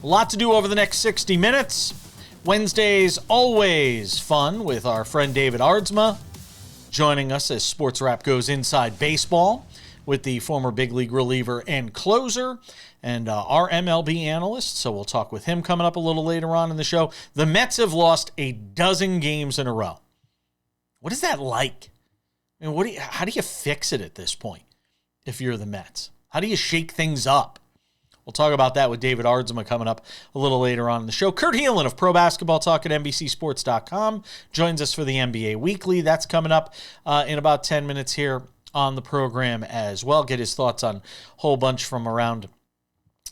A lot to do over the next 60 minutes. Wednesdays, always fun with our friend David Aardsma joining us as Sports Wrap goes inside baseball with the former big league reliever and closer and our MLB analyst. So we'll talk with him coming up a little later on in the show. The Mets have lost a dozen games in a row. What is that like? I mean, how do you fix it at this point if you're the Mets? How do you shake things up? We'll talk about that with David Aardsma coming up a little later on in the show. Kurt Helin of Pro Basketball Talk at NBCSports.com joins us for the NBA Weekly. That's coming up in about 10 minutes here on the program as well. Get his thoughts on a whole bunch from around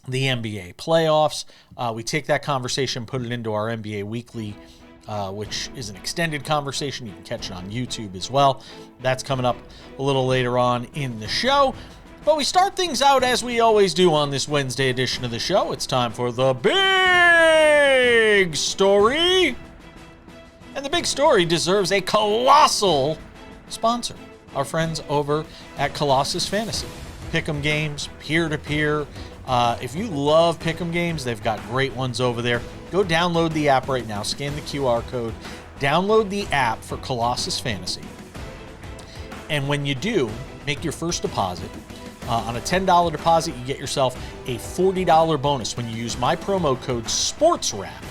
the NBA playoffs. We take that conversation, put it into our NBA Weekly, which is an extended conversation. You can catch it on YouTube as well. That's coming up a little later on in the show. But we start things out as we always do on this Wednesday edition of the show. It's time for the big story. And the big story deserves a colossal sponsor. Our friends over at Colossus Fantasy. Pick'em games, peer-to-peer. If you love pick'em games, they've got great ones over there. Go download the app right now. Scan the QR code. Download the app for Colossus Fantasy. And when you do, make your first deposit. On a $10 deposit, you get yourself a $40 bonus when you use my promo code SPORTSWRAP.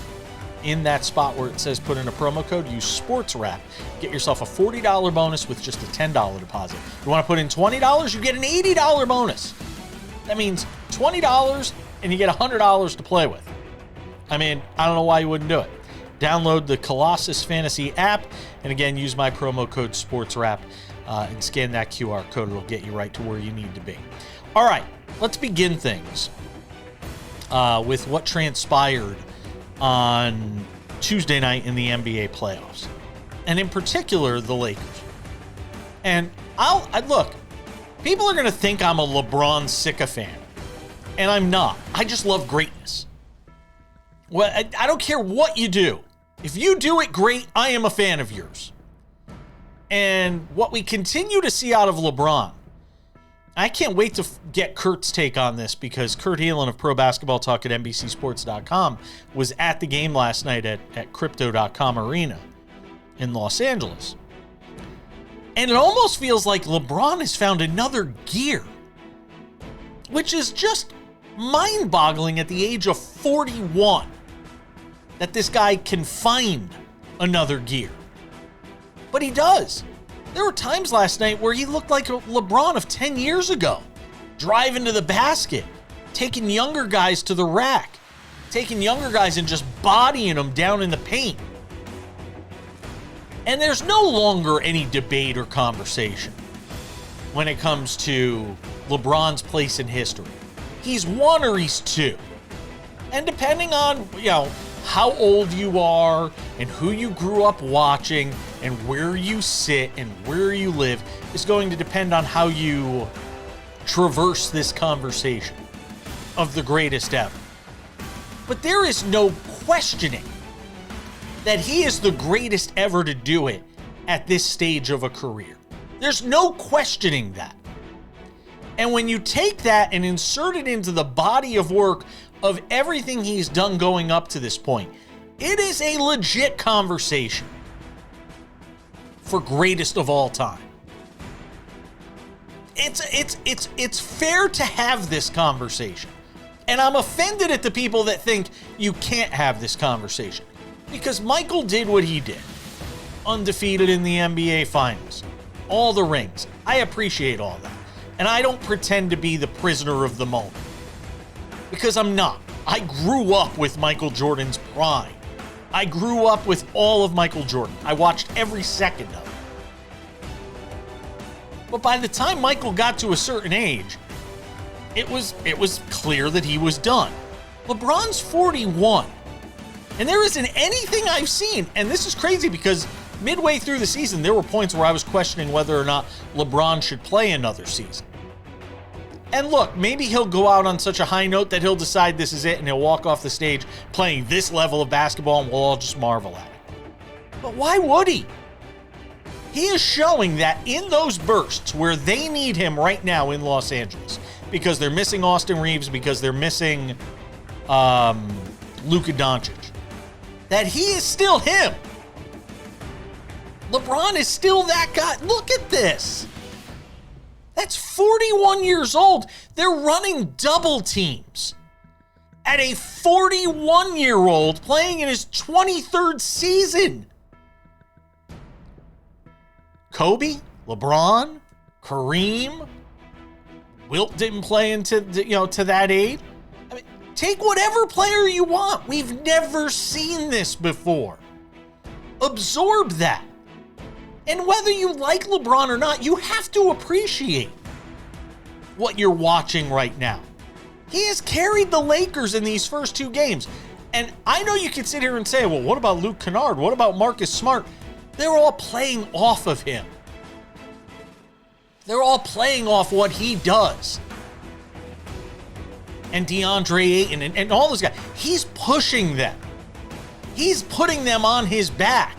In that spot where it says put in a promo code, use SPORTSWRAP. Get yourself a $40 bonus with just a $10 deposit. You want to put in $20, you get an $80 bonus. That means $20 and you get $100 to play with. I mean, I don't know why you wouldn't do it. Download the Colossus Fantasy app, and again, use my promo code SPORTSWRAP. And scan that QR code. It'll get you right to where you need to be. All right, let's begin things with what transpired on Tuesday night in the NBA playoffs, and in particular, the Lakers. And look, people are going to think I'm a LeBron sycophant, and I'm not. I just love greatness. Well, I don't care what you do. If you do it great, I am a fan of yours. And what we continue to see out of LeBron, I can't wait to get Kurt's take on this, because Kurt Helin of Pro Basketball Talk at NBCSports.com was at the game last night at Crypto.com Arena in Los Angeles. And it almost feels like LeBron has found another gear, which is just mind-boggling at the age of 41, that this guy can find another gear. But he does. There were times last night where he looked like a LeBron of 10 years ago. Driving to the basket, taking younger guys to the rack, taking younger guys and just bodying them down in the paint. And there's no longer any debate or conversation when it comes to LeBron's place in history. He's one or he's two. And depending on, how old you are and who you grew up watching and where you sit and where you live is going to depend on how you traverse this conversation of the greatest ever. But there is no questioning that he is the greatest ever to do it at this stage of a career. There's no questioning that. And when you take that and insert it into the body of work of everything he's done going up to this point, it is a legit conversation for greatest of all time. It's fair to have this conversation. And I'm offended at the people that think you can't have this conversation, because Michael did what he did. Undefeated in the NBA Finals. All the rings. I appreciate all that. And I don't pretend to be the prisoner of the moment, because I'm not. I grew up with Michael Jordan's prime. I grew up with all of Michael Jordan. I watched every second of it. But by the time Michael got to a certain age, it was clear that he was done. LeBron's 41. And there isn't anything I've seen, and this is crazy because midway through the season, there were points where I was questioning whether or not LeBron should play another season. And look, maybe he'll go out on such a high note that he'll decide this is it and he'll walk off the stage playing this level of basketball and we'll all just marvel at it. But why would he? He is showing that in those bursts where they need him right now in Los Angeles, because they're missing Austin Reeves, because they're missing Luka Doncic, that he is still him. LeBron is still that guy. Look at this. That's 41 years old. They're running double teams at a 41-year-old playing in his 23rd season. Kobe, LeBron, Kareem, Wilt didn't play to that age. I mean, take whatever player you want. We've never seen this before. Absorb that. And whether you like LeBron or not, you have to appreciate what you're watching right now. He has carried the Lakers in these first two games. And I know you can sit here and say, well, what about Luke Kennard? What about Marcus Smart? They're all playing off of him. They're all playing off what he does. And DeAndre Ayton and all those guys. He's pushing them. He's putting them on his back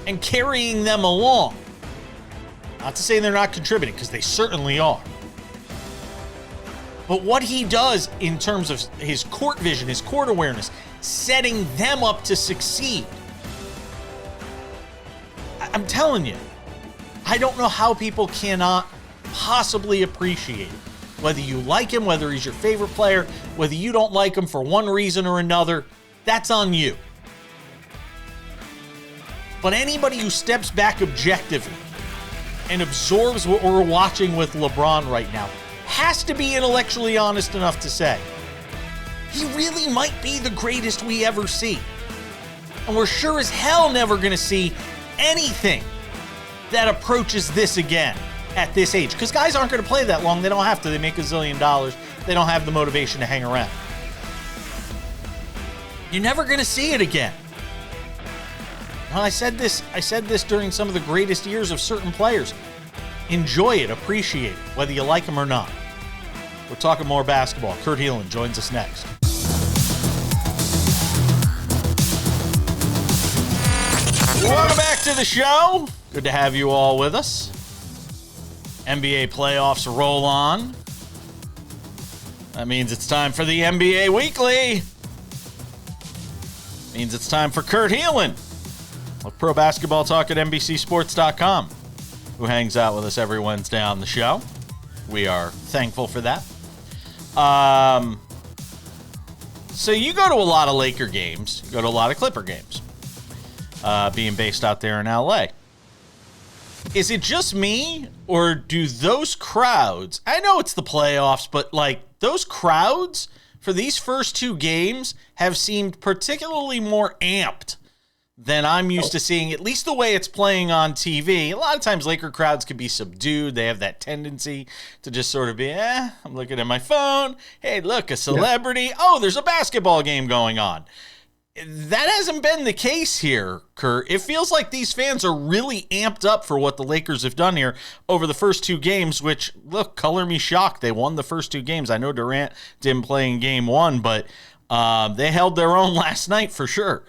and carrying them along. Not to say they're not contributing, because they certainly are. But what he does in terms of his court vision, his court awareness, setting them up to succeed. I'm telling you, I don't know how people cannot possibly appreciate it. Whether you like him, whether he's your favorite player, whether you don't like him for one reason or another, that's on you. But anybody who steps back objectively and absorbs what we're watching with LeBron right now has to be intellectually honest enough to say, he really might be the greatest we ever see. And we're sure as hell never going to see anything that approaches this again at this age. Because guys aren't going to play that long. They don't have to. They make $1 zillion. They don't have the motivation to hang around. You're never going to see it again. Now, I said this during some of the greatest years of certain players. Enjoy it, appreciate it, whether you like them or not. We're talking more basketball. Kurt Helin joins us next. Welcome back to the show. Good to have you all with us. NBA playoffs roll on. That means it's time for the NBA Weekly. Means it's time for Kurt Helin of Pro Basketball Talk at NBCSports.com, who hangs out with us every Wednesday on the show. We are thankful for that. So you go to a lot of Laker games. You go to a lot of Clipper games, being based out there in LA. Is it just me, or do those crowds, I know it's the playoffs, but like those crowds for these first two games have seemed particularly more amped than I'm used to seeing, at least the way it's playing on TV. A lot of times Laker crowds can be subdued. They have that tendency to just sort of be, I'm looking at my phone. Hey, look, a celebrity. Yeah. Oh, there's a basketball game going on. That hasn't been the case here, Kurt. It feels like these fans are really amped up for what the Lakers have done here over the first two games, which, look, color me shocked. They won the first two games. I know Durant didn't play in game one, but they held their own last night for sure.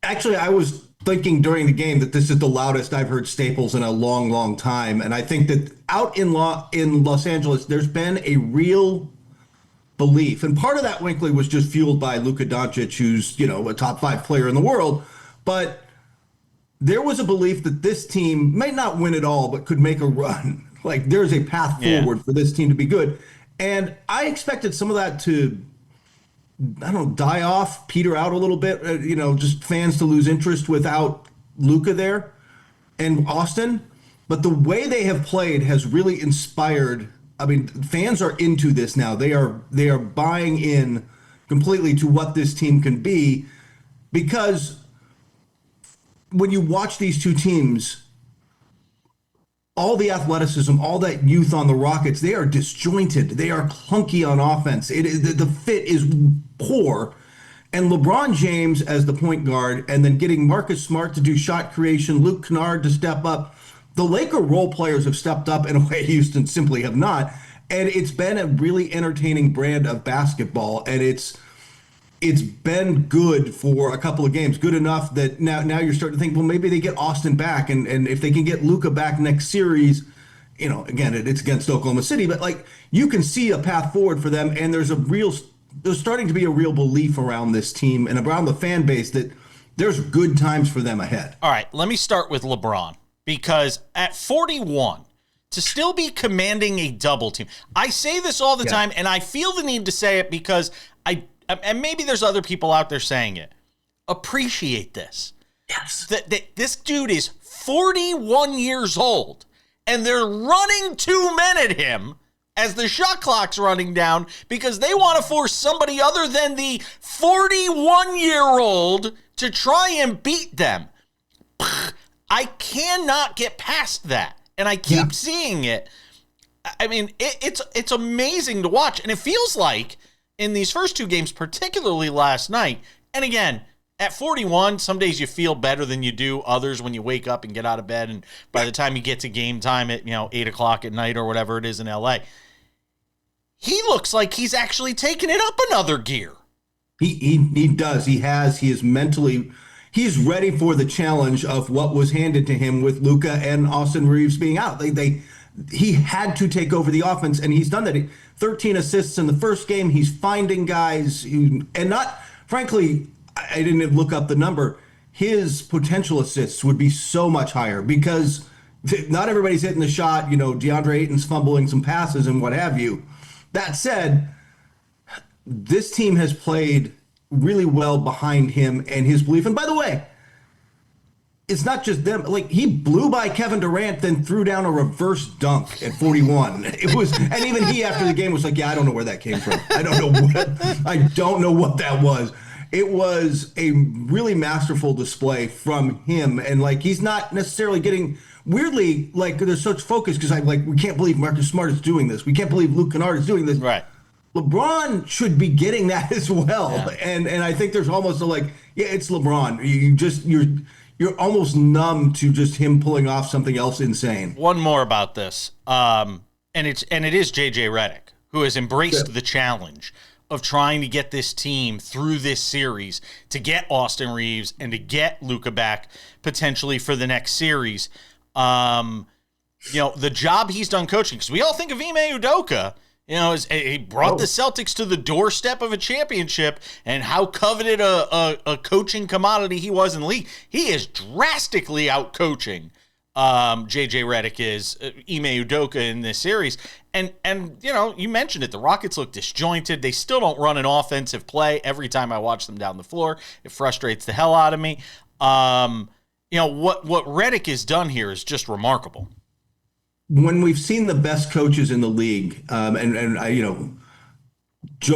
Actually, I was thinking during the game that this is the loudest I've heard Staples in a long, long time. And I think that out in Los Angeles, there's been a real belief. And part of that, Winkley, was just fueled by Luka Doncic, who's, a top 5 player in the world. But there was a belief that this team might not win it all, but could make a run. Like, there's a path forward for this team to be good. And I expected some of that to, die off, peter out a little bit, just fans to lose interest without Luka there and Austin. But the way they have played has really inspired. I mean, fans are into this now. They are buying in completely to what this team can be, because when you watch these two teams, all the athleticism, all that youth on the Rockets, they are disjointed. They are clunky on offense. The fit is poor. And LeBron James as the point guard, and then getting Marcus Smart to do shot creation, Luke Kennard to step up. The Laker role players have stepped up in a way Houston simply have not. And it's been a really entertaining brand of basketball. And it's been good for a couple of games, good enough that now you're starting to think, well, maybe they get Austin back, and if they can get Luka back next series, again, it's against Oklahoma City, but like, you can see a path forward for them, and there's a real there's starting to be a real belief around this team and around the fan base that there's good times for them ahead. All right, let me start with LeBron, because at 41, to still be commanding a double team, I say this all the time, and I feel the need to say it because and maybe there's other people out there saying it. Appreciate this. Yes. That this dude is 41 years old, and they're running 2 men at him as the shot clock's running down because they want to force somebody other than the 41-year-old to try and beat them. I cannot get past that, and I keep seeing it. I mean, it's amazing to watch, and it feels like in these first 2 games, particularly last night, and again, at 41, some days you feel better than you do others when you wake up and get out of bed, and by the time you get to game time at 8 o'clock at night or whatever it is in LA, he looks like he's actually taken it up another gear. He does. He is mentally, he's ready for the challenge of what was handed to him with Luka and Austin Reeves being out. He had to take over the offense, and he's done that. 13 assists in the first game. He's finding guys frankly, I didn't look up the number. His potential assists would be so much higher because not everybody's hitting the shot. DeAndre Ayton's fumbling some passes and what have you. That said, this team has played really well behind him and his belief. And by the way, it's not just them. Like, he blew by Kevin Durant, then threw down a reverse dunk at 41. And even he after the game was like, I don't know where that came from. I don't know what that was. It was a really masterful display from him. And he's not necessarily getting, weirdly, there's such focus because we can't believe Marcus Smart is doing this. We can't believe Luke Kennard is doing this. Right. LeBron should be getting that as well. Yeah. And I think there's almost it's LeBron. You're almost numb to just him pulling off something else insane. One more about this. And it is JJ Redick, who has embraced the challenge of trying to get this team through this series, to get Austin Reeves and to get Luka back potentially for the next series. The job he's done coaching, because we all think of Ime Udoka, he brought the Celtics to the doorstep of a championship, and how coveted a coaching commodity he was in the league. He is drastically out coaching JJ Redick is Ime Udoka in this series. And you mentioned it, the Rockets look disjointed. They still don't run an offensive play. Every time I watch them down the floor, it frustrates the hell out of me. What Redick has done here is just remarkable. When we've seen the best coaches in the league, Joe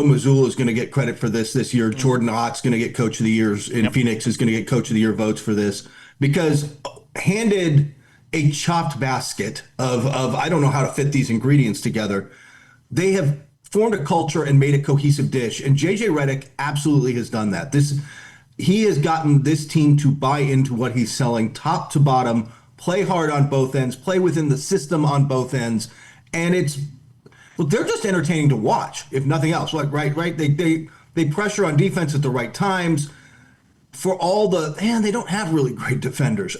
Mazzulla is going to get credit for this year. Jordan Ott's going to get Coach of the Year in Phoenix is going to get Coach of the Year votes for this, because handed a chopped basket of I don't know how to fit these ingredients together, they have formed a culture and made a cohesive dish. And JJ Redick absolutely has done that. He has gotten this team to buy into what he's selling, top to bottom, play hard on both ends, play within the system on both ends. And they're just entertaining to watch, if nothing else. Right? They pressure on defense at the right times. For all they don't have really great defenders.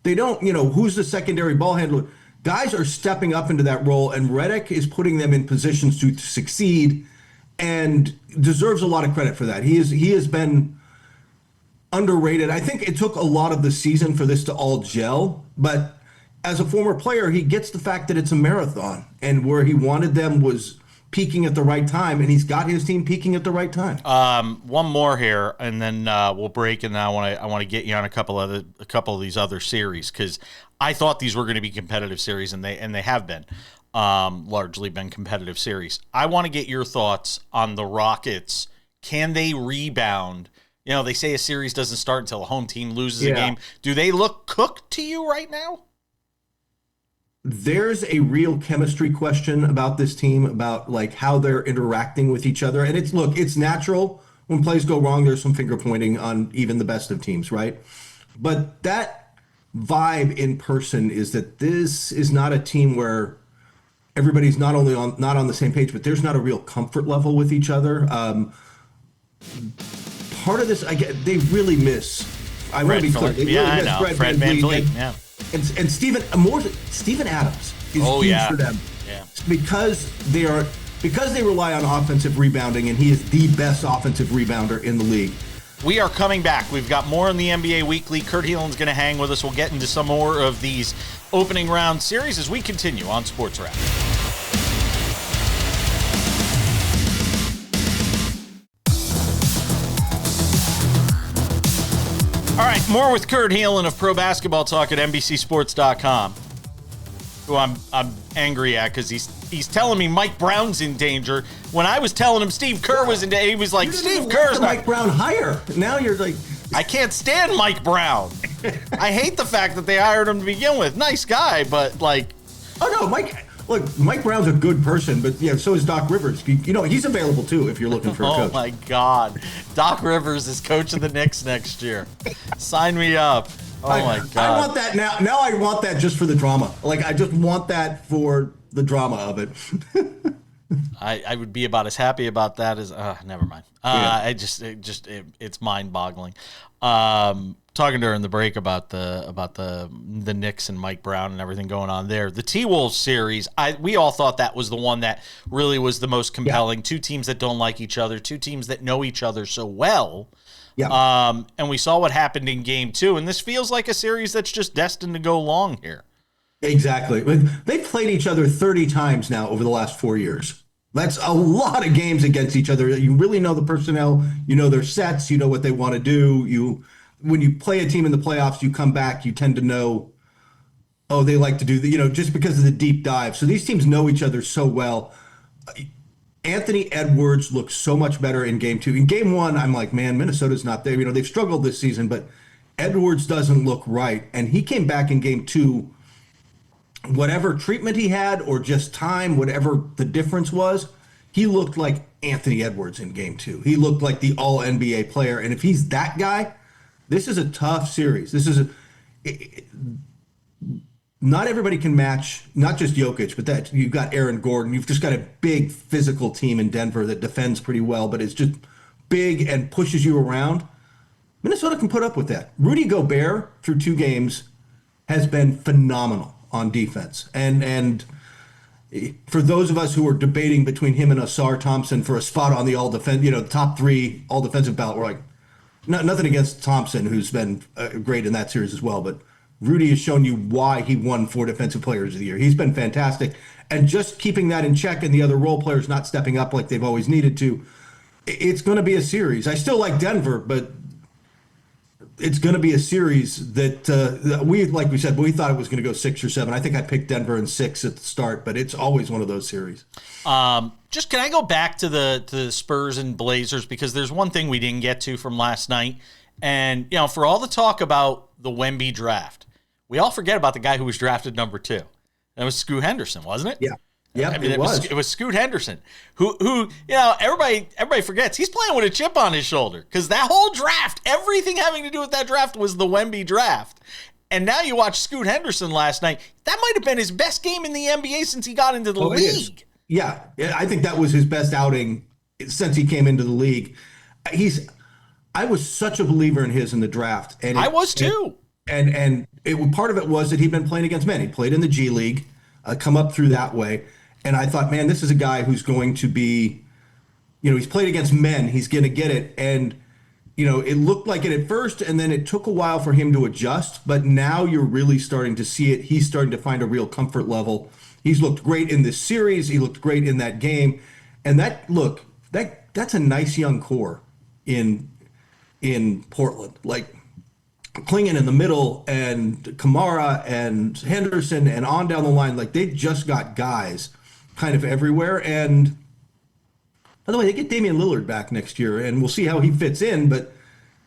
They don't, who's the secondary ball handler? Guys are stepping up into that role, and Redick is putting them in positions to succeed and deserves a lot of credit for that. He has been underrated. I think it took a lot of the season for this to all gel, but as a former player, he gets the fact that it's a marathon, and where he wanted them was peaking at the right time, and he's got his team peaking at the right time. One more here, and then we'll break, and then I want to get you on a couple of these other series, because I thought these were going to be competitive series, and they have been largely been competitive series. I want to get your thoughts on the Rockets. Can they rebound? They say a series doesn't start until a home team loses a game. Do they look cooked to you right now? There's a real chemistry question about this team, about how they're interacting with each other. And it's natural when plays go wrong. There's some finger pointing on even the best of teams, right? But that vibe in person is that this is not a team where everybody's not on the same page, but there's not a real comfort level with each other. Part of this, they really miss. I want to be clear. They really miss Fred VanVleet. And Steven Adams is huge for them. Yeah. Because because they rely on offensive rebounding, and he is the best offensive rebounder in the league. We are coming back. We've got more on the NBA Weekly. Kurt Helin's going to hang with us. We'll get into some more of these opening round series as we continue on Sports Wrap. All right, more with Kurt Helin of Pro Basketball Talk at NBCSports.com, who I'm angry at because he's telling me Mike Brown's in danger when I was telling him Steve Kerr was in danger. He was like, Steve Kerr's not. Mike Brown hire. Now you're like, I can't stand Mike Brown. I hate the fact that they hired him to begin with. Nice guy, but like, oh no, Mike Brown's a good person, but yeah, so is Doc Rivers. You know, he's available too if you're looking for a coach. Oh my God, Doc Rivers is coach of the Knicks next year. Sign me up. Oh my God. I want that now. Now I want that just for the drama. Like, I just want that for the drama of it. I would be about as happy about that as never mind. Yeah. It's mind boggling. Talking during the break about the Knicks and Mike Brown and everything going on there. The T-Wolves series, we all thought that was the one that really was the most compelling. Yeah. Two teams that don't like each other, two teams that know each other so well. Yeah. And we saw what happened in game 2, and this feels like a series that's just destined to go long here. Exactly. They've played each other 30 times now over the last 4 years. That's a lot of games against each other. You really know the personnel. You know their sets. You know what they want to do. When you play a team in the playoffs, you come back, you tend to know, oh, they like to do just because of the deep dive. So these teams know each other so well. Anthony Edwards looks so much better in game 2. In game 1, I'm like, man, Minnesota's not there. They've struggled this season, but Edwards doesn't look right. And he came back in game 2, whatever treatment he had or just time, whatever the difference was, he looked like Anthony Edwards in game 2. He looked like the all-NBA player. And if he's that guy, this is a tough series. Not everybody can match, not just Jokic, but that you've got Aaron Gordon. You've just got a big physical team in Denver that defends pretty well, but it's just big and pushes you around. Minnesota can put up with that. Rudy Gobert, through 2 games, has been phenomenal on defense. And for those of us who are debating between him and Asar Thompson for a spot on the top 3 all-defensive ballot, we're like, nothing against Thompson, who's been great in that series as well, but Rudy has shown you why he won 4 Defensive Players of the Year. He's been fantastic. And just keeping that in check and the other role players not stepping up like they've always needed to, it's going to be a series. I still like Denver, but it's going to be a series that like we said, we thought it was going to go 6 or 7. I think I picked Denver in 6 at the start, but it's always one of those series. Just can I go back to the Spurs and Blazers, because there's one thing we didn't get to from last night. And, for all the talk about the Wemby draft, we all forget about the guy who was drafted number 2. That was Scoot Henderson, wasn't it? Yeah. Yeah, I mean, it was Scoot Henderson, who everybody forgets he's playing with a chip on his shoulder, because that whole draft, everything having to do with that draft was the Wemby draft. And now you watch Scoot Henderson last night. That might have been his best game in the NBA since he got into the league. Yeah, I think that was his best outing since he came into the league. I was such a believer in his in the draft. And I was too. And part of it was that he'd been playing against men. He played in the G League, come up through that way. And I thought, man, this is a guy who's going to be, he's played against men. He's going to get it. And, it looked like it at first, and then it took a while for him to adjust. But now you're really starting to see it. He's starting to find a real comfort level. He's looked great in this series. He looked great in that game. And that's a nice young core in Portland. Like, Klingon in the middle and Kamara and Henderson and on down the line, like they just got guys kind of everywhere. And by the way, they get Damian Lillard back next year, and we'll see how he fits in. But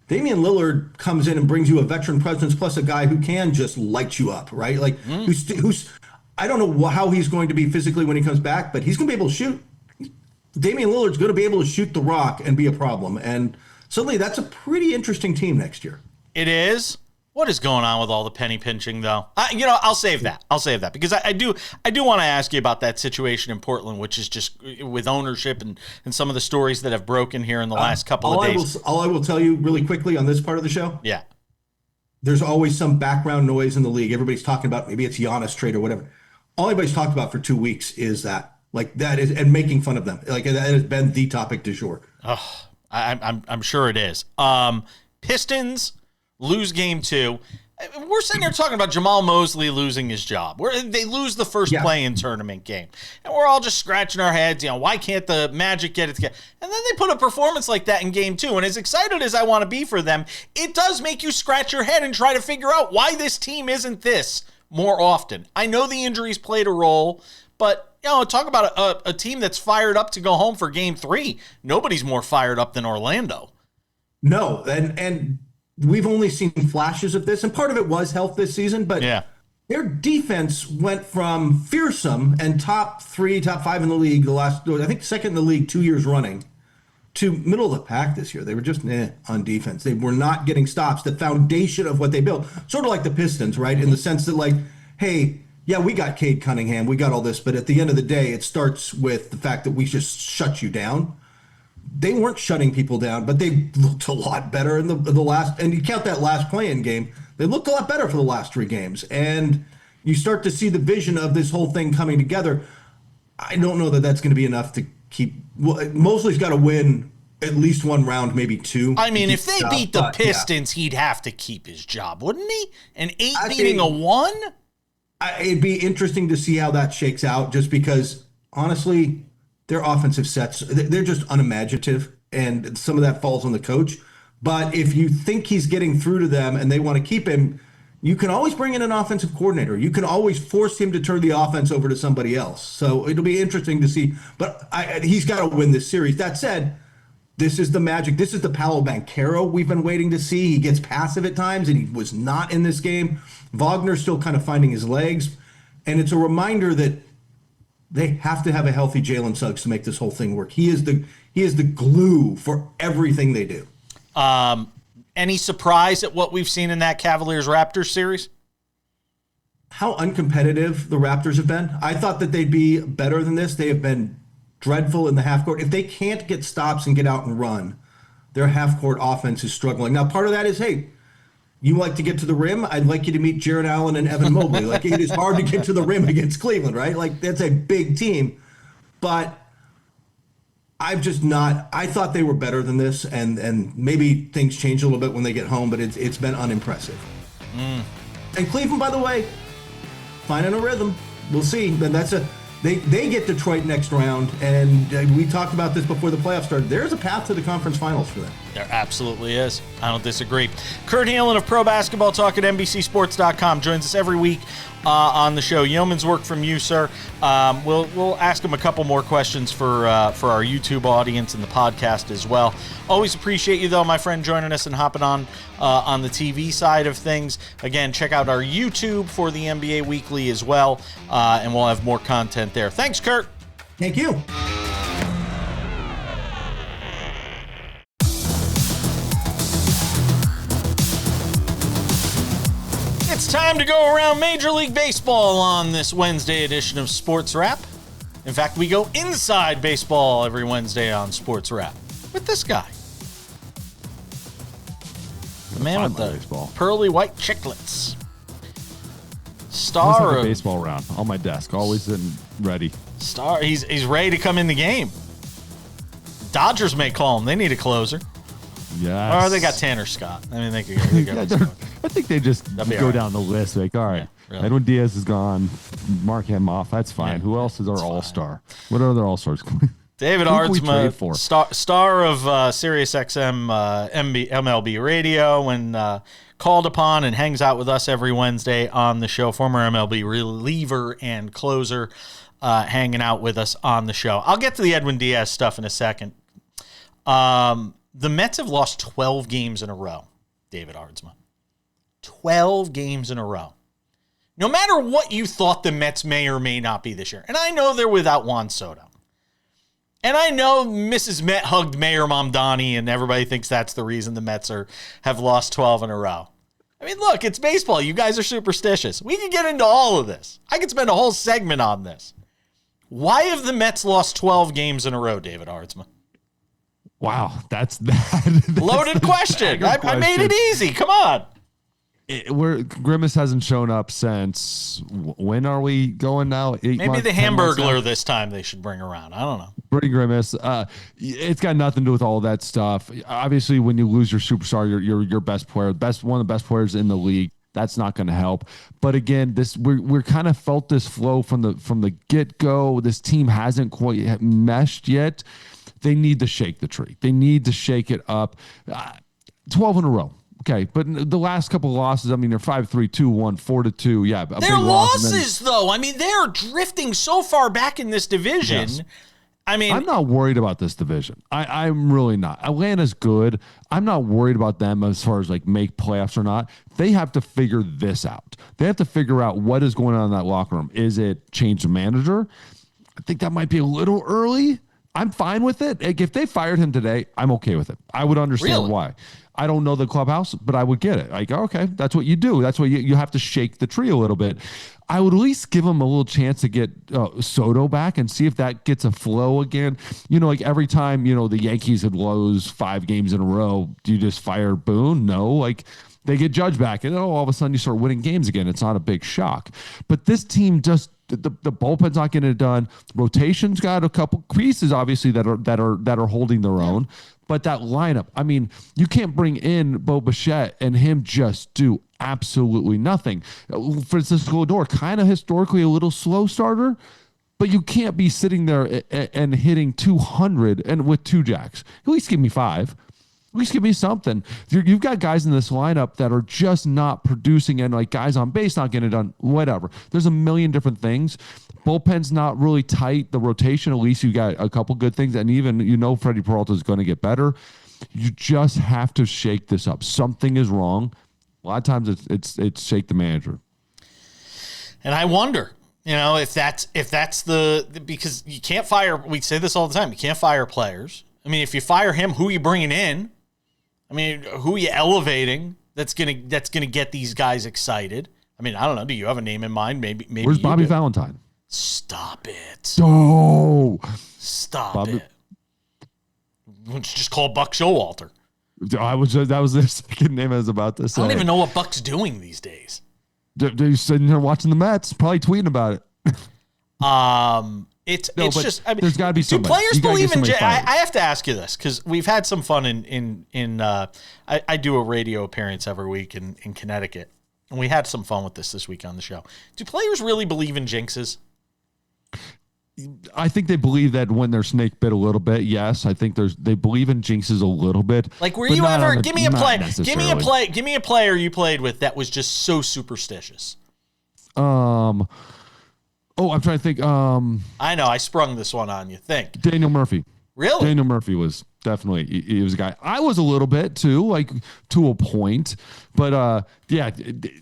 Damian Lillard comes in and brings you a veteran presence plus a guy who can just light you up, right? Like who's I don't know how he's going to be physically when he comes back, but he's going to be able to shoot. Damian Lillard's going to be able to shoot the rock and be a problem. And suddenly that's a pretty interesting team next year. It is. What is going on with all the penny pinching, though? I'll save that. Because I do want to ask you about that situation in Portland, which is just with ownership and some of the stories that have broken here in the last couple of days. All I will tell you really quickly on this part of the show. Yeah. There's always some background noise in the league. Everybody's talking about maybe it's Giannis trade or whatever. All anybody's talked about for 2 weeks is that Like that is, and making fun of them. Like that has been the topic du jour. Oh, I'm sure it is. Pistons lose game 2. We're sitting here talking about Jamal Mosley losing his job. They lose the first play-in tournament game. And we're all just scratching our heads, why can't the Magic get it together? And then they put a performance like that in game 2. And as excited as I want to be for them, it does make you scratch your head and try to figure out why this team isn't this more often. I know the injuries played a role, but talk about a team that's fired up to go home for game 3. Nobody's more fired up than Orlando. No, and we've only seen flashes of this, and part of it was health this season, but their defense went from fearsome and top 3, top 5 in the league I think second in the league 2 years running, to middle of the pack this year. They were just on defense. They were not getting stops. The foundation of what they built, sort of like the Pistons, right? In the sense that, like, hey, yeah, we got Cade Cunningham, we got all this, but at the end of the day, it starts with the fact that we just shut you down. They weren't shutting people down, but they looked a lot better in the last, and you count that last play-in game, they looked a lot better for the last 3 games. And you start to see the vision of this whole thing coming together. I don't know that that's going to be enough to keep, Mosley's got to win at least 1 round, maybe 2. I mean, if they beat the Pistons, he'd have to keep his job, wouldn't he? An 8 beating a 1? It'd be interesting to see how that shakes out, just because, honestly, their offensive sets, they're just unimaginative, and some of that falls on the coach. But if you think he's getting through to them and they want to keep him, you can always bring in an offensive coordinator. You can always force him to turn the offense over to somebody else. So it'll be interesting to see. But he's got to win this series. That said, this is the Magic. This is the Paolo Banchero we've been waiting to see. He gets passive at times, and he was not in this game. Wagner's still kind of finding his legs. And it's a reminder that they have to have a healthy Jalen Suggs to make this whole thing work. He is the glue for everything they do. Any surprise at what we've seen in that Cavaliers-Raptors series? How uncompetitive the Raptors have been. I thought that they'd be better than this. They have been dreadful in the half court. If they can't get stops and get out and run, their half court offense is struggling. Now, part of that is, hey, you like to get to the rim? I'd like you to meet Jarrett Allen and Evan Mobley. Like, it is hard to get to the rim against Cleveland, right? Like, that's a big team. But I thought they were better than this, and maybe things change a little bit when they get home, but it's been unimpressive. And Cleveland, by the way, finding a rhythm. We'll see. But they get Detroit next round, and we talked about this before the playoffs started. There's a path to the conference finals for them. There absolutely is. I don't disagree. Kurt Helin of Pro Basketball Talk at NBCSports.com joins us every week on the show. Yeoman's work from you, sir. We'll ask him a couple more questions for our YouTube audience and the podcast as well. Always appreciate you, though, my friend, joining us and hopping on the TV side of things. Again, check out our YouTube for the NBA Weekly as well, and we'll have more content there. Thanks, Kurt. Thank you. It's time to go around Major League Baseball on this Wednesday edition of Sports Wrap. In fact, we go inside baseball every Wednesday on Sports Wrap with this guy. The man with the pearly white chiclets. Star of baseball round on my desk, always ready. He's ready to come in the game. Dodgers may call him. They need a closer. Yes. Or they got Tanner Scott. I mean, they could go. I think they just go down the list. Like, all right, really. Edwin Diaz is gone. Mark him off. That's fine. Who else is our all-star? What other all-stars? David Ardsma, star of Sirius XM MLB Radio, when called upon and hangs out with us every Wednesday on the show. Former MLB reliever and closer, hanging out with us on the show. I'll get to the Edwin Diaz stuff in a second. The Mets have lost 12 games in a row, David Ardsma. 12 games in a row. No matter what you thought the Mets may or may not be this year, and I know they're without Juan Soto, and I know Mrs. Met hugged Mayor Mamdani, and everybody thinks that's the reason the Mets have lost 12 in a row. I mean, look, it's baseball. You guys are superstitious. We can get into all of this. I could spend a whole segment on this. Why have the Mets lost 12 games in a row, David Ardsma? Wow, that's that. Loaded question. I made it easy. Come on. where Grimace hasn't shown up since when are we going now? Maybe the Hamburglar this time they should bring around. I don't know. Brady Grimace. It's got nothing to do with all that stuff. Obviously, when you lose your superstar, your best player, one of the best players in the league, that's not going to help. But again, we're kind of felt this flow from the get go. This team hasn't quite meshed yet. They need to shake the tree. They need to shake it up. 12 in a row. Okay, but the last couple of losses, I mean, they're 5-3, 2-1, 4-2. Yeah, they're losses, though. I mean, they're drifting so far back in this division. Yes. I mean, I'm not worried about this division. I'm really not. Atlanta's good. I'm not worried about them as far as like make playoffs or not. They have to figure this out. They have to figure out what is going on in that locker room. Is it change the manager? I think that might be a little early. I'm fine with it. Like, if they fired him today, I'm okay with it. I would understand why. I don't know the clubhouse, but I would get it. Like, okay, that's what you do. That's what you have to shake the tree a little bit. I would at least give him a little chance to get Soto back and see if that gets a flow again. Like every time, the Yankees would lose 5 games in a row, do you just fire Boone? No, like they get Judge back and all of a sudden you start winning games again. It's not a big shock. But this team just the bullpen's not getting it done. Rotation's got a couple pieces, obviously, that are holding their own. But that lineup, I mean, you can't bring in Bo Bichette and him just do absolutely nothing. Francisco Lindor, kind of historically a little slow starter, but you can't be sitting there and hitting 200 and with 2 jacks. At least give me 5. At least give me something. You've got guys in this lineup that are just not producing, and like guys on base not getting it done, whatever. There's a million different things. Bullpen's not really tight. The rotation, at least you got a couple good things, and even Freddie Peralta is going to get better. You just have to shake this up. Something is wrong. A lot of times it's shake the manager. And I wonder, if that's because you can't fire. We say this all the time. You can't fire players. I mean, if you fire him, who are you bringing in? I mean, who are you elevating? That's gonna get these guys excited. I mean, I don't know. Do you have a name in mind? Maybe. Where's Bobby Valentine? Stop it. Oh, stop it. Let's just call Buck Showalter. That was their second name I was about to say. I don't even know what Buck's doing these days. They're sitting there watching the Mets, probably tweeting about it. It's just. I mean, there's got to be somebody. Do players believe in? I have to ask you this because we've had some fun in. I do a radio appearance every week in Connecticut, and we had some fun with this week on the show. Do players really believe in jinxes? I think they believe that when they're snake bit a little bit. Yes, I think they believe in jinxes a little bit. Like, were you ever? Give me a play. Give me a player you played with that was just so superstitious. Oh, I'm trying to think. I know I sprung this one on you. Think Daniel Murphy. Really? Daniel Murphy was definitely he was a guy. I was a little bit too, like to a point, but yeah,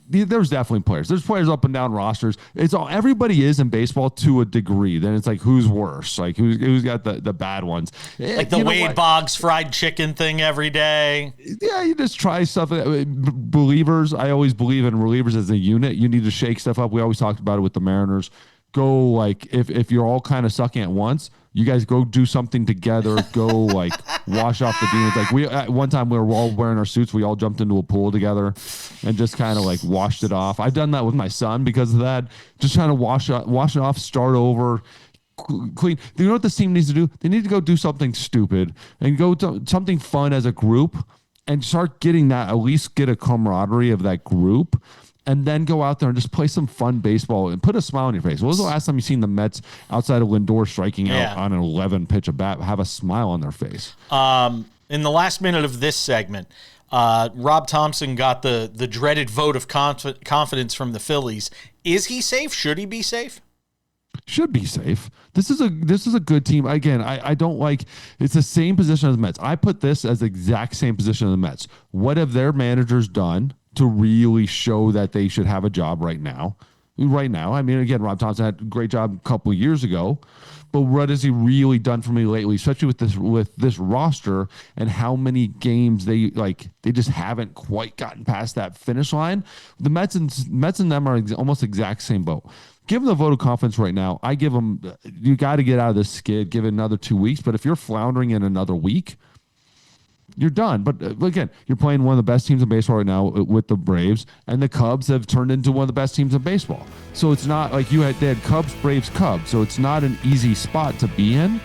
there's definitely players. There's players up and down rosters. Everybody is in baseball to a degree. Then it's like who's worse, like who's got the bad ones, like the Wade Boggs fried chicken thing every day. Yeah, you just try stuff. Believers, I always believe in relievers as a unit. You need to shake stuff up. We always talked about it with the Mariners. Go like if you're all kind of sucking at once, you guys go do something together. Go like wash off the demons. Like we at one time we were all wearing our suits. We all jumped into a pool together and just kind of like washed it off. I've done that with my son because of that. Just trying to wash it off, start over, clean. You know what this team needs to do? They need to go do something stupid and go do something fun as a group and start getting that. At least get a camaraderie of that group. And then go out there and just play some fun baseball and put a smile on your face. When was the last time you seen the Mets outside of Lindor striking out on an 11-pitch at bat have a smile on their face? In the last minute of this segment, Rob Thompson got the dreaded vote of confidence from the Phillies. Is he safe? Should he be safe? Should be safe. This is a good team. Again, I don't like it's the same position as the Mets. I put this as the exact same position as the Mets. What have their managers done to really show that they should have a job right now? Right now, I mean, again, Rob Thompson had a great job a couple of years ago, but what has he really done for me lately, especially with this roster and how many games they just haven't quite gotten past that finish line? The Mets and them are almost exact same boat. Give them the vote of confidence right now. I give them, you got to get out of this skid, give it another 2 weeks, but if you're floundering in another week, you're done. But again, you're playing one of the best teams in baseball right now with the Braves, and the Cubs have turned into one of the best teams in baseball. So it's not like they had Cubs, Braves, Cubs. So it's not an easy spot to be in,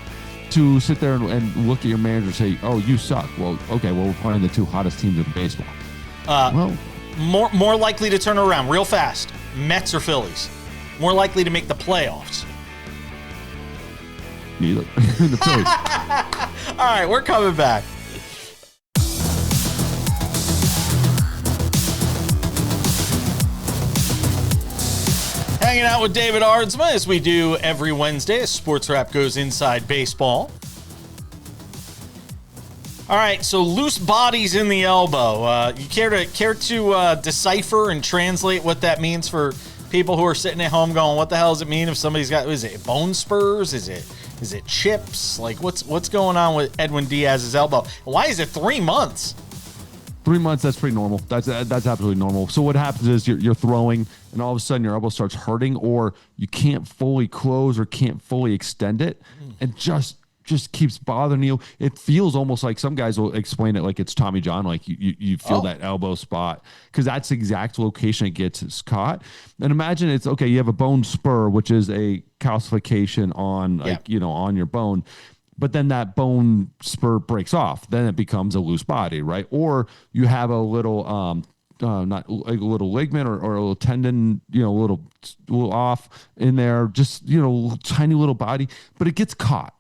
to sit there and look at your manager and say, oh, you suck. Well, okay, well, we're playing the two hottest teams in baseball. More likely to turn around real fast, Mets or Phillies? More likely to make the playoffs? Neither. The Phillies. All right, we're coming back. Hanging out with David Ardsma as we do every Wednesday as Sports Wrap goes inside baseball. All right, so loose bodies in the elbow. You care to decipher and translate what that means for people who are sitting at home going, what the hell does it mean if somebody's got, is it bone spurs? Is it chips? Like what's going on with Edwin Diaz's elbow? Why is it 3 months? 3 months, that's pretty normal. That's absolutely normal. So what happens is you're throwing, and all of a sudden your elbow starts hurting, or you can't fully close or can't fully extend it, and just keeps bothering you. It feels almost like, some guys will explain it like it's Tommy John, like you feel that elbow spot, because that's the exact location it gets caught. And imagine it's, okay, you have a bone spur, which is a calcification on on your bone. But then that bone spur breaks off. Then it becomes a loose body, right? Or you have a little, not like a little ligament or a little tendon, a little off in there, just, tiny little body, but it gets caught.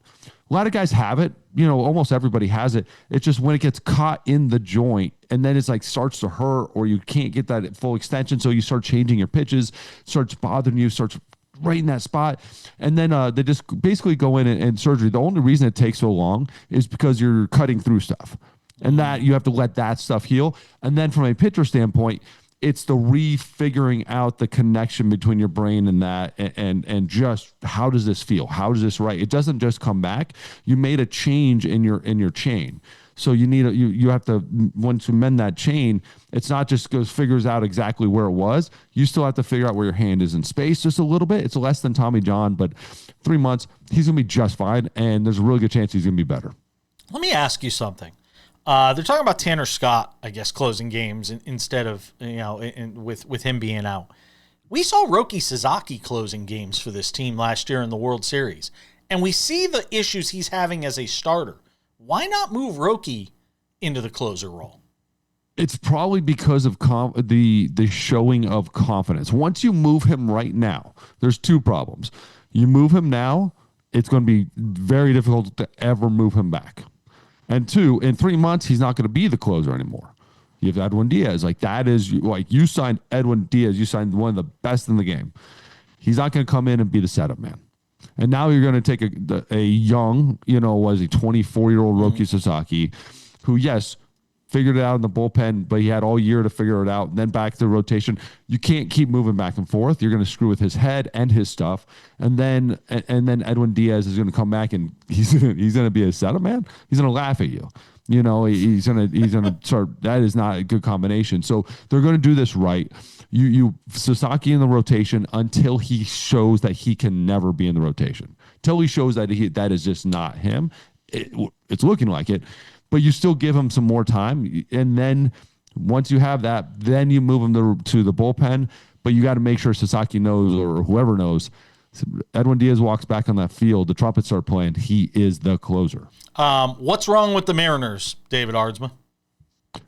A lot of guys have it, almost everybody has it. It's just when it gets caught in the joint, and then it's like starts to hurt, or you can't get that full extension. So you start changing your pitches, starts bothering you, starts right in that spot. And then they just basically go in and surgery. The only reason it takes so long is because you're cutting through stuff, and that you have to let that stuff heal. And then from a pitcher standpoint, it's the refiguring out the connection between your brain and that, and just how does this feel? How does this right? It doesn't just come back. You made a change in your chain. So you have to, once you mend that chain, it's not just figures out exactly where it was. You still have to figure out where your hand is in space just a little bit. It's less than Tommy John, but 3 months, he's going to be just fine, and there's a really good chance he's going to be better. Let me ask you something. They're talking about Tanner Scott, I guess, closing games instead of, with him being out. We saw Roki Sasaki closing games for this team last year in the World Series, and we see the issues he's having as a starter. Why not move Roki into the closer role? It's probably because of the showing of confidence. Once you move him right now, there's two problems. You move him now, it's going to be very difficult to ever move him back. And two, in 3 months, he's not going to be the closer anymore. You have Edwin Diaz. Like, that is, like, you signed Edwin Diaz. You signed one of the best in the game. He's not going to come in and be the setup man. And now you're going to take a young, 24-year-old Roki Sasaki, who, yes, figured it out in the bullpen, but he had all year to figure it out. And then back to the rotation. You can't keep moving back and forth. You're going to screw with his head and his stuff. And then Edwin Diaz is going to come back, and he's going to be a setup man. He's going to laugh at you. He's going to start. That is not a good combination. So they're going to do this right. You Sasaki in the rotation until he shows that he can never be in the rotation. Till he shows that that is just not him. It's looking like it, but you still give him some more time. And then once you have that, then you move him to the bullpen. But you got to make sure Sasaki knows, or whoever knows, Edwin Diaz walks back on that field, the trumpets start playing, he is the closer. What's wrong with the Mariners, David Ardsma?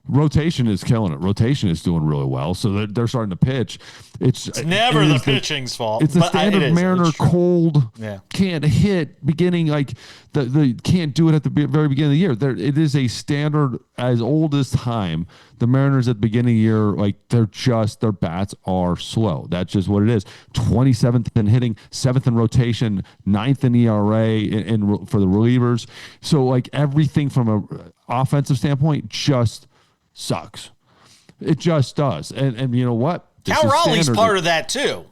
Rotation is killing it. Rotation is doing really well, so they're starting to pitch. It's never the pitching's fault. It's the standard Mariner cold, can't hit beginning, like the can't do it at the very beginning of the year. It is a standard as old as time. The Mariners at the beginning of the year, like their bats are slow. That's just what it is. 27th in hitting, 7th in rotation, 9th in ERA for the relievers. So like everything from a offensive standpoint just sucks. It just does. And you know what? Cal Raleigh's part of that too.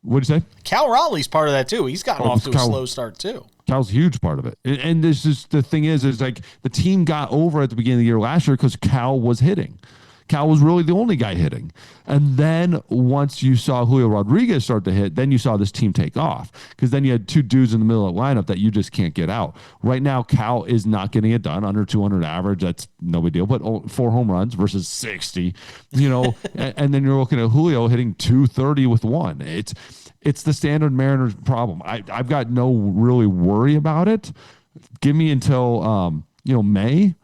What'd you say? Cal Raleigh's part of that too. He's gotten off to a slow start too. Cal's a huge part of it. And this is the thing is like the team got over at the beginning of the year last year because Cal was hitting. Cal was really the only guy hitting. And then once you saw Julio Rodriguez start to hit, then you saw this team take off, because then you had two dudes in the middle of the lineup that you just can't get out. Right now, Cal is not getting it done, under 200 average. That's no big deal, but 4 home runs versus 60, and then you're looking at Julio hitting 230 with 1. It's the standard Mariners problem. I've got no really worry about it. Give me until May,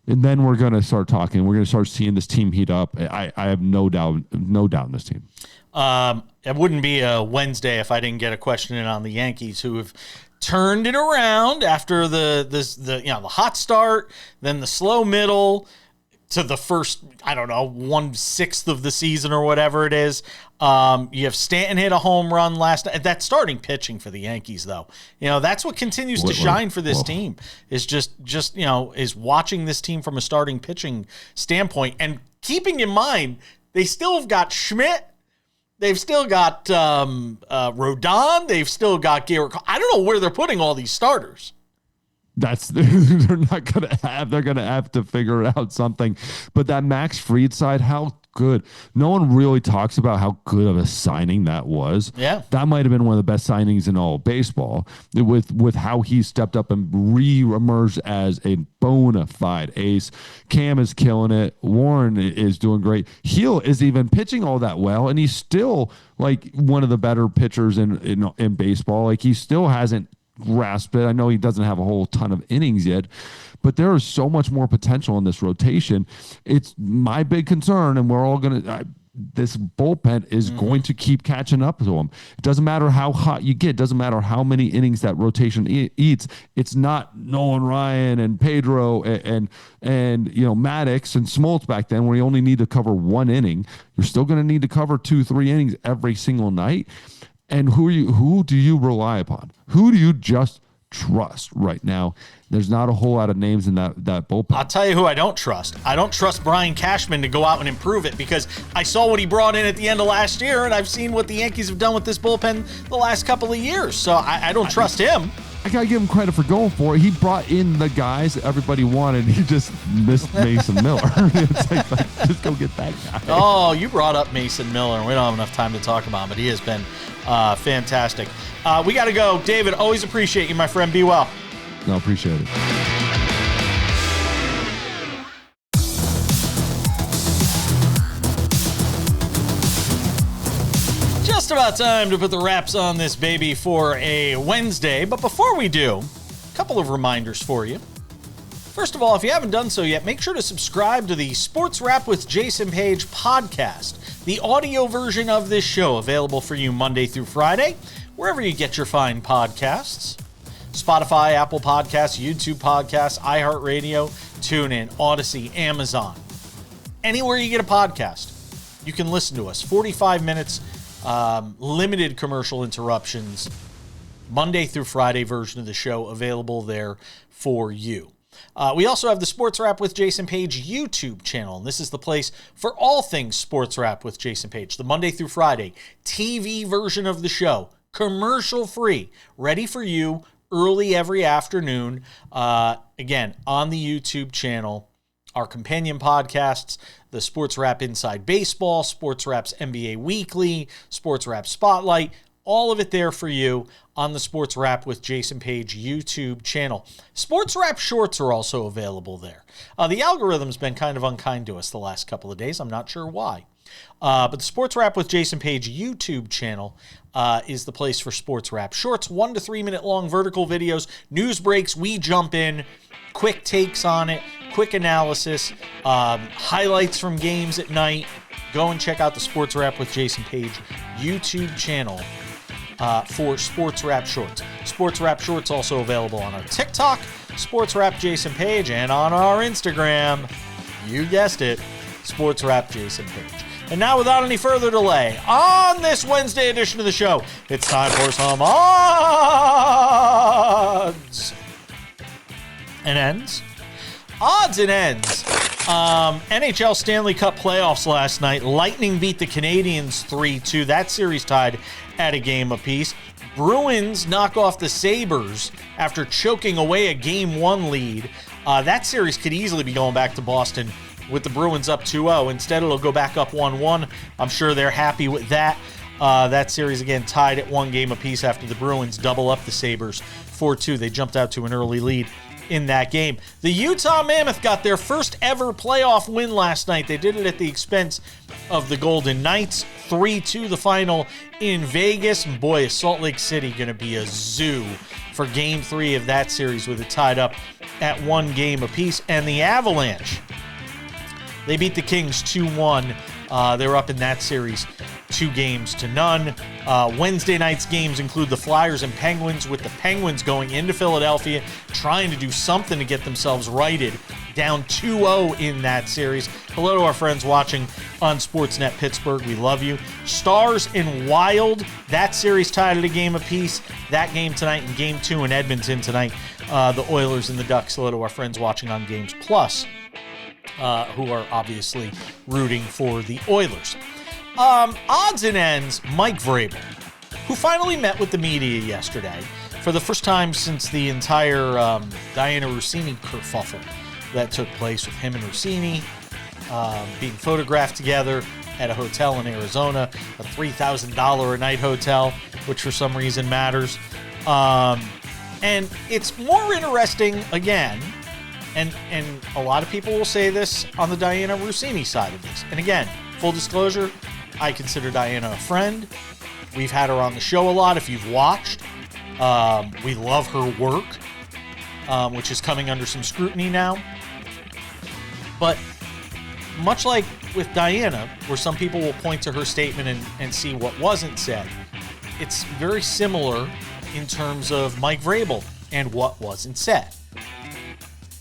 and then we're going to start talking. We're going to start seeing this team heat up. I have no doubt in this team. It wouldn't be a Wednesday if I didn't get a question in on the Yankees, who have turned it around after the hot start, then the slow middle to the first, 1/6 of the season or whatever it is. You have Stanton hit a home run last night. That starting pitching for the Yankees, though, that's what continues to shine for this team, is just is watching this team from a starting pitching standpoint, and keeping in mind they still have got Schmidt. They've still got Rodon. They've still got Garrett. I don't know where they're putting all these starters. They're not going to have. They're going to have to figure out something. But that Max Fried side, how good. No one really talks about how good of a signing that was. Yeah. That might have been one of the best signings in all of baseball, with how he stepped up and re-emerged as a bona fide ace. Cam is killing it. Warren is doing great. Heel is even pitching all that well, and he's still like one of the better pitchers in baseball. Like, he still hasn't grasp it. I know he doesn't have a whole ton of innings yet, but there is so much more potential in this rotation. It's my big concern, and we're all going to this bullpen is going to keep catching up to him. It doesn't matter how hot you get. It doesn't matter how many innings that rotation eats. It's not Nolan Ryan and Pedro and Maddox and Smoltz back then, where you only need to cover 1 inning. You're still going to need to cover 2-3 innings every single night. And who do you rely upon? Who do you just trust right now? There's not a whole lot of names in that bullpen. I'll tell you who I don't trust. I don't trust Brian Cashman to go out and improve it, because I saw what he brought in at the end of last year, and I've seen what the Yankees have done with this bullpen the last couple of years. So I don't trust him. I got to give him credit for going for it. He brought in the guys everybody wanted. He just missed Mason Miller. It's like, just go get that guy. Oh, you brought up Mason Miller, and we don't have enough time to talk about him, but he has been fantastic. We got to go. David, always appreciate you, my friend. Be well. No, appreciate it. Just about time to put the wraps on this baby for a Wednesday. But before we do, a couple of reminders for you. First of all, if you haven't done so yet, make sure to subscribe to the Sports Wrap with Jason Page podcast, the audio version of this show, available for you Monday through Friday, wherever you get your fine podcasts. Spotify, Apple Podcasts, YouTube Podcasts, iHeartRadio, TuneIn, Odyssey, Amazon. Anywhere you get a podcast, you can listen to us. 45 minutes, limited commercial interruptions, Monday through Friday version of the show available there for you. We also have the Sports Wrap with Jason Page YouTube channel, and this is the place for all things Sports Wrap with Jason Page. The Monday through Friday TV version of the show, commercial-free, ready for you early every afternoon. Again, on the YouTube channel, our companion podcasts, the Sports Wrap Inside Baseball, Sports Wrap's NBA Weekly, Sports Wrap Spotlight, all of it there for you on the Sports Wrap with Jason Page YouTube channel. Sports Wrap Shorts are also available there. The algorithm's been kind of unkind to us the last couple of days. I'm not sure why. But the Sports Wrap with Jason Page YouTube channel is the place for Sports Wrap Shorts. 1 to 3 minute long vertical videos, news breaks, we jump in, quick takes on it, quick analysis, highlights from games at night. Go and check out the Sports Wrap with Jason Page YouTube channel for Sports Wrap Shorts. Sports Wrap Shorts also available on our TikTok, Sports Wrap Jason Page, and on our Instagram, you guessed it, Sports Wrap Jason Page. And now, without any further delay, on this Wednesday edition of the show, it's time for some odds and ends. Odds and ends. NHL Stanley Cup playoffs last night. Lightning beat the Canadiens 3-2. That series tied at a game apiece. Bruins knock off the Sabres after choking away a Game 1 lead. That series could easily be going back to Boston with the Bruins up 2-0. Instead, it'll go back up 1-1. I'm sure they're happy with that. That series, again, tied at 1 game apiece after the Bruins double up the Sabres 4-2. They jumped out to an early lead in that game. The Utah Mammoth got their first ever playoff win last night. They did it at the expense of the Golden Knights. 3-2 the final in Vegas. And boy, is Salt Lake City going to be a zoo for Game 3 of that series with it tied up at 1 game apiece. And the Avalanche, they beat the Kings 2-1. They were up in that series 2-0. Wednesday night's games include the Flyers and Penguins, with the Penguins going into Philadelphia, trying to do something to get themselves righted, down 2-0 in that series. Hello to our friends watching on Sportsnet Pittsburgh. We love you. Stars and Wild, that series tied at a game apiece. That game tonight in Game 2 in Edmonton tonight. The Oilers and the Ducks. Hello to our friends watching on Games Plus, who are obviously rooting for the Oilers. Odds and ends, Mike Vrabel, who finally met with the media yesterday for the first time since the entire Diana Rossini kerfuffle that took place with him and Rossini being photographed together at a hotel in Arizona, a $3,000 a night hotel, which for some reason matters. And it's more interesting, again, and a lot of people will say this on the Diana Rossini side of this. And again, full disclosure, I consider Diana a friend. We've had her on the show a lot if you've watched. We love her work, which is coming under some scrutiny now. But much like with Diana, where some people will point to her statement and see what wasn't said, it's very similar in terms of Mike Vrabel and what wasn't said.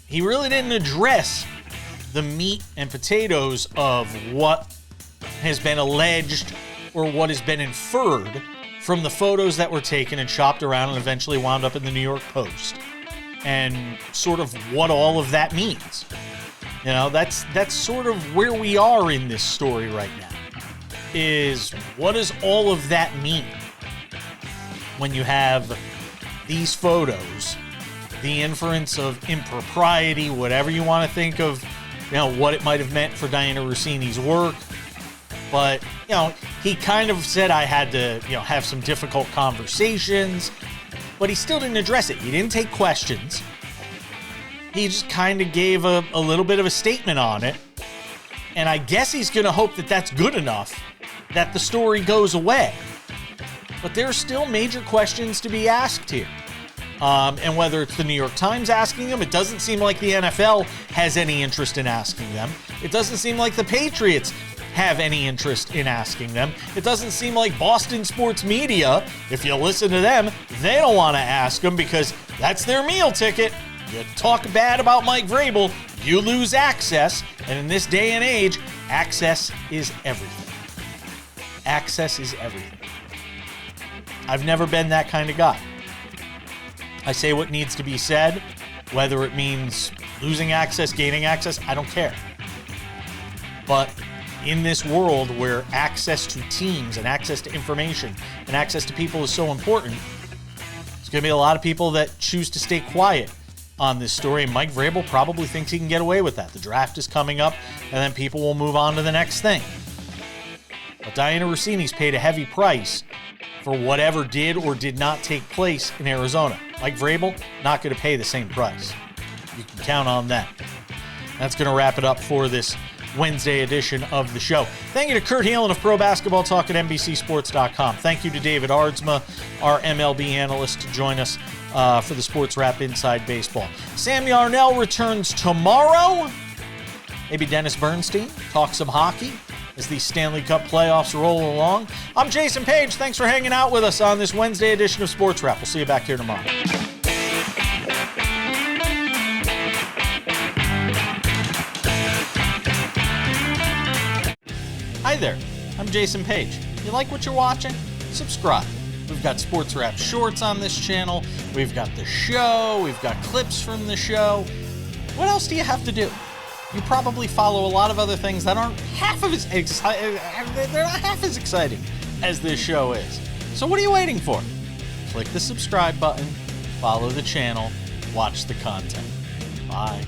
He really didn't address the meat and potatoes of what has been alleged or what has been inferred from the photos that were taken and shopped around and eventually wound up in the New York Post, and sort of what all of that means. You know, that's sort of where we are in this story right now, is what does all of that mean when you have these photos, the inference of impropriety, whatever you want to think of, you know, what it might have meant for Diana Rossini's work. But, you know, he kind of said I had to, you know, have some difficult conversations, but he still didn't address it. He didn't take questions. He just kind of gave a little bit of a statement on it. And I guess he's going to hope that that's good enough that the story goes away. But there are still major questions to be asked here. And whether it's the New York Times asking them, it doesn't seem like the NFL has any interest in asking them. It doesn't seem like the Patriots have any interest in asking them. It doesn't seem like Boston sports media, if you listen to them, they don't want to ask them because that's their meal ticket. You talk bad about Mike Vrabel, you lose access. And in this day and age, access is everything. Access is everything. I've never been that kind of guy. I say what needs to be said, whether it means losing access, gaining access, I don't care. But in this world where access to teams and access to information and access to people is so important, there's going to be a lot of people that choose to stay quiet on this story. And Mike Vrabel probably thinks he can get away with that. The draft is coming up, and then people will move on to the next thing. But Diana Rossini's paid a heavy price for whatever did or did not take place in Arizona. Mike Vrabel, not going to pay the same price. You can count on that. That's going to wrap it up for this Wednesday edition of the show. Thank you to Kurt Helin of Pro Basketball Talk at NBCSports.com. Thank you to David Ardsma, our MLB analyst, to join us for the Sports Wrap Inside Baseball. Sam Yarnell returns tomorrow. Maybe Dennis Bernstein talk some hockey as the Stanley Cup playoffs roll along. I'm Jason Page. Thanks for hanging out with us on this Wednesday edition of Sports Wrap. We'll see you back here tomorrow. Hi there, I'm Jason Page. You like what you're watching? Subscribe. We've got Sports Wrap Shorts on this channel. We've got the show. We've got clips from the show. What else do you have to do? You probably follow a lot of other things that aren't half of as they're not half as exciting as this show is. So what are you waiting for? Click the subscribe button, follow the channel, watch the content. Bye.